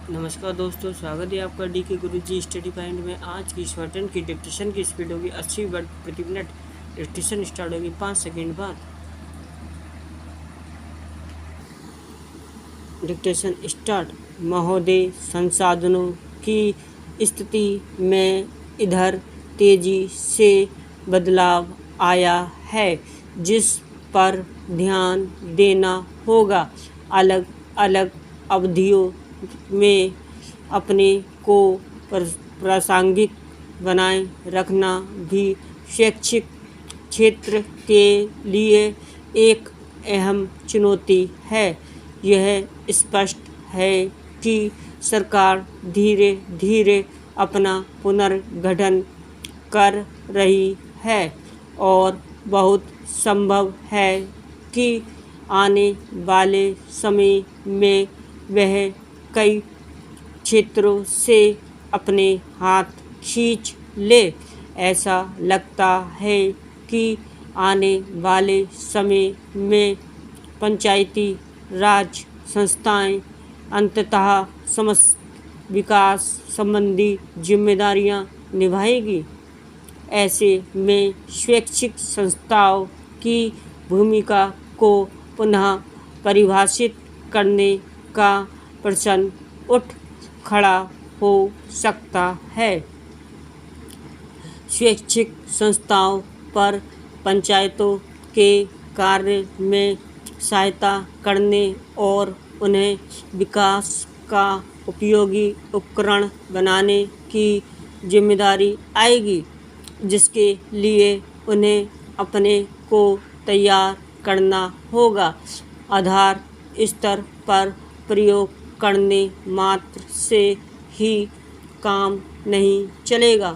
नमस्कार दोस्तों, स्वागत है आपका डी के गुरुजी स्टडी पॉइंट में। आज की इस बटन की डिक्टेशन की स्पीड होगी 80 वर्ड प्रति मिनट। डिक्टेशन स्टार्ट होगी 5 सेकंड बाद। Dictation start. महोदय, संसाधनों की स्थिति में इधर तेजी से बदलाव आया है, जिस पर ध्यान देना होगा। अलग अलग अवधियों में अपने को प्रासंगिक बनाए रखना भी शैक्षिक क्षेत्र के लिए एक अहम चुनौती है। यह स्पष्ट है कि सरकार धीरे धीरे अपना पुनर्गठन कर रही है और बहुत संभव है कि आने वाले समय में वह कई क्षेत्रों से अपने हाथ खींच ले। ऐसा लगता है कि आने वाले समय में पंचायती राज संस्थाएं अंततः समस्त विकास संबंधी जिम्मेदारियां निभाएगी। ऐसे में शैक्षिक संस्थाओं की भूमिका को पुनः परिभाषित करने का प्रश्न उठ खड़ा हो सकता है। शैक्षिक संस्थाओं पर पंचायतों के कार्य में सहायता करने और उन्हें विकास का उपयोगी उपकरण बनाने की जिम्मेदारी आएगी, जिसके लिए उन्हें अपने को तैयार करना होगा। आधार स्तर पर प्रयोग करने मात्र से ही काम नहीं चलेगा,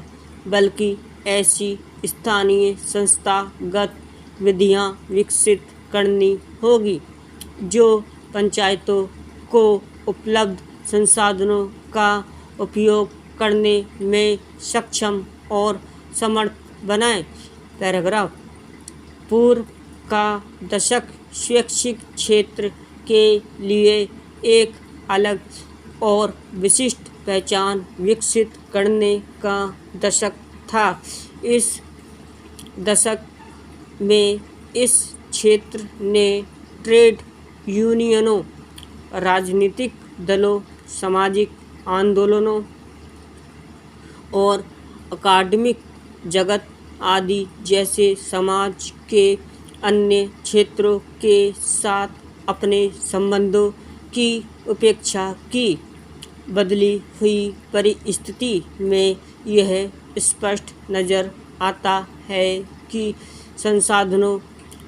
बल्कि ऐसी स्थानीय संस्थागत विधियां विकसित करनी होगी जो पंचायतों को उपलब्ध संसाधनों का उपयोग करने में सक्षम और समर्थ बनाए। पैराग्राफ। पूर्व का दशक शैक्षिक क्षेत्र के लिए एक अलग और विशिष्ट पहचान विकसित करने का दशक था। इस दशक में इस क्षेत्र ने ट्रेड यूनियनों, राजनीतिक दलों, सामाजिक आंदोलनों और अकादमिक जगत आदि जैसे समाज के अन्य क्षेत्रों के साथ अपने संबंधों की उपेक्षा की। बदली हुई परिस्थिति में यह स्पष्ट नज़र आता है कि संसाधनों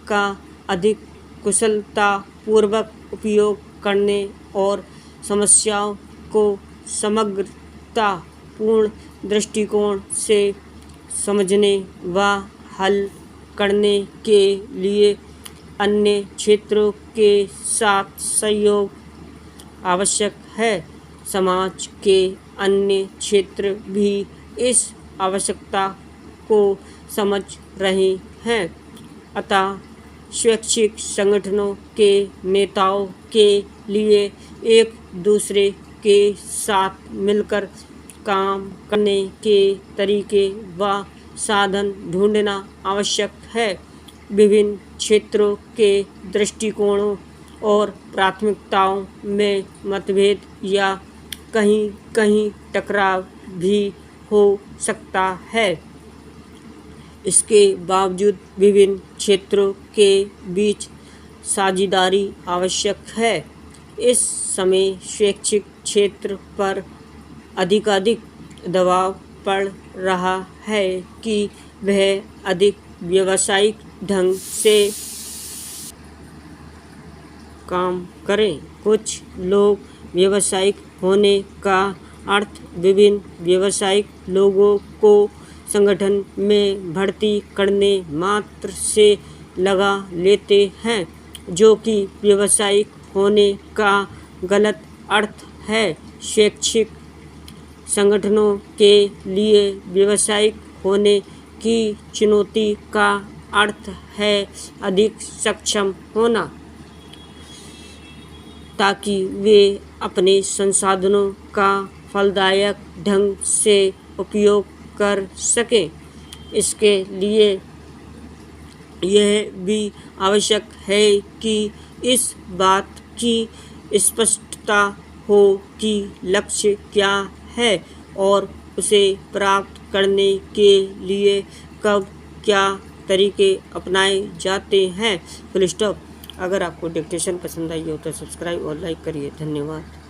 का अधिक कुशलतापूर्वक उपयोग करने और समस्याओं को समग्रतापूर्ण दृष्टिकोण से समझने व हल करने के लिए अन्य क्षेत्रों के साथ सहयोग आवश्यक है। समाज के अन्य क्षेत्र भी इस आवश्यकता को समझ रहे हैं। अतः शैक्षिक संगठनों के नेताओं के लिए एक दूसरे के साथ मिलकर काम करने के तरीके व साधन ढूंढना आवश्यक है। विभिन्न क्षेत्रों के दृष्टिकोणों और प्राथमिकताओं में मतभेद या कहीं कहीं टकराव भी हो सकता है। इसके बावजूद विभिन्न क्षेत्रों के बीच साझेदारी आवश्यक है। इस समय शैक्षिक क्षेत्र पर अधिकाधिक दबाव पड़ रहा है कि वह अधिक व्यावसायिक ढंग से काम करें। कुछ लोग व्यावसायिक होने का अर्थ विभिन्न व्यावसायिक लोगों को संगठन में भर्ती करने मात्र से लगा लेते हैं, जो कि व्यावसायिक होने का गलत अर्थ है। शैक्षिक संगठनों के लिए व्यावसायिक होने की चुनौती का अर्थ है अधिक सक्षम होना, ताकि वे अपने संसाधनों का फलदायक ढंग से उपयोग कर सकें। इसके लिए यह भी आवश्यक है कि इस बात की स्पष्टता हो कि लक्ष्य क्या है और उसे प्राप्त करने के लिए कब क्या तरीके अपनाए जाते हैं। Full stop. अगर आपको डिक्टेशन पसंद आई हो तो सब्सक्राइब और लाइक करिए। धन्यवाद।